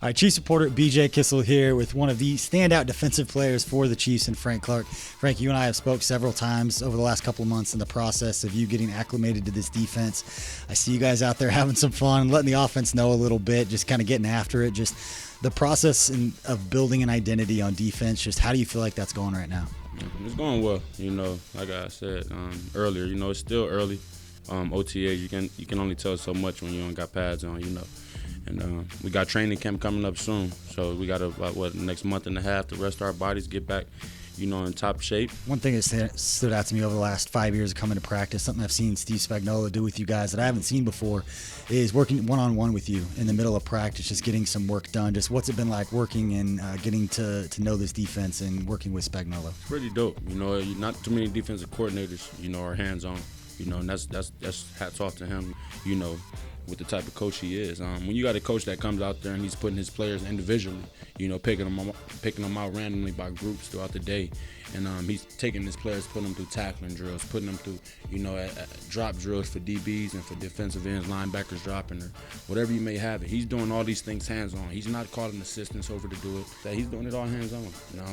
All right, Chiefs reporter BJ Kissel here with one of the standout defensive players for the Chiefs and Frank Clark. Frank, you and I have spoke several times over the last couple of months in the process of you getting acclimated to this defense. I see you guys out there having some fun, letting the offense know a little bit, just kind of getting after it. Just the process of building an identity on defense, just how do you feel like that's going right now? It's going well. Like I said earlier, it's still early. OTAs, you can only tell so much when you don't got pads on, And we got training camp coming up soon, so we got about next month and a half to rest our bodies, get back, in top shape. One thing that stood out to me over the last 5 years of coming to practice, something I've seen Steve Spagnuolo do with you guys that I haven't seen before, is working one-on-one with you in the middle of practice, just getting some work done. Just what's it been like working and getting to know this defense and working with Spagnuolo? It's pretty dope. Not too many defensive coordinators, are hands-on. And that's hats off to him, with the type of coach he is. When you got a coach that comes out there and he's putting his players individually, picking them out randomly by groups throughout the day, and he's taking his players, putting them through tackling drills, putting them through, drop drills for DBs and for defensive ends, linebackers dropping, or whatever you may have it. He's doing all these things hands-on. He's not calling assistants over to do it. He's doing it all hands-on.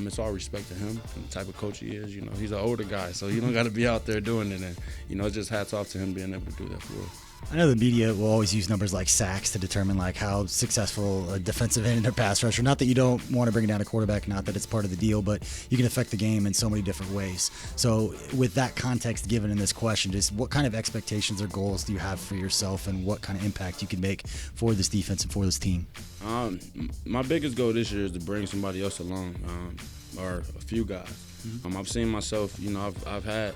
It's all respect to him and the type of coach he is. He's an older guy, so you don't got to be out there doing it. And, it's just hats off to him being able to do that for us. I know the media will always use numbers like sacks to determine how successful a defensive end in their pass rusher. Not that you don't want to bring down a quarterback, not that it's part of the deal, but you can affect the game in so many different ways. So with that context given in this question, just what kind of expectations or goals do you have for yourself and what kind of impact you can make for this defense and for this team? My biggest goal this year is to bring somebody else along, or a few guys. Mm-hmm. I've seen myself, I've had,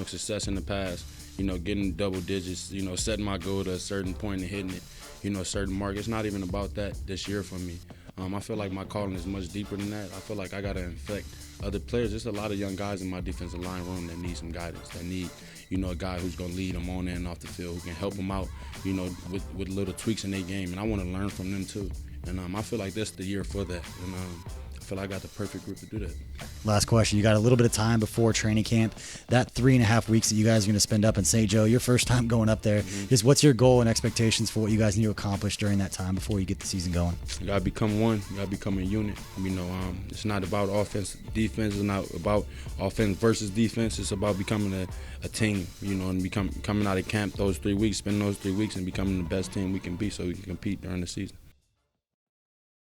success in the past. Getting double digits, setting my goal to a certain point and hitting it, a certain mark. It's not even about that this year for me. I feel like my calling is much deeper than that. I feel like I got to infect other players. There's a lot of young guys in my defensive line room that need some guidance, that need, a guy who's going to lead them on and off the field, who can help them out, with little tweaks in their game. And I want to learn from them too. And I feel like this is the year for that. And I feel like I got the perfect group to do that. Last question. You got a little bit of time before training camp. That 3.5 weeks that you guys are going to spend up in St. Joe, your first time going up there, just what's your goal and expectations for what you guys need to accomplish during that time before you get the season going? You got to become one. You got to become a unit. It's not about offense, defense. It's not about offense versus defense. It's about becoming a team, and coming out of camp those 3 weeks, spending those 3 weeks and becoming the best team we can be so we can compete during the season.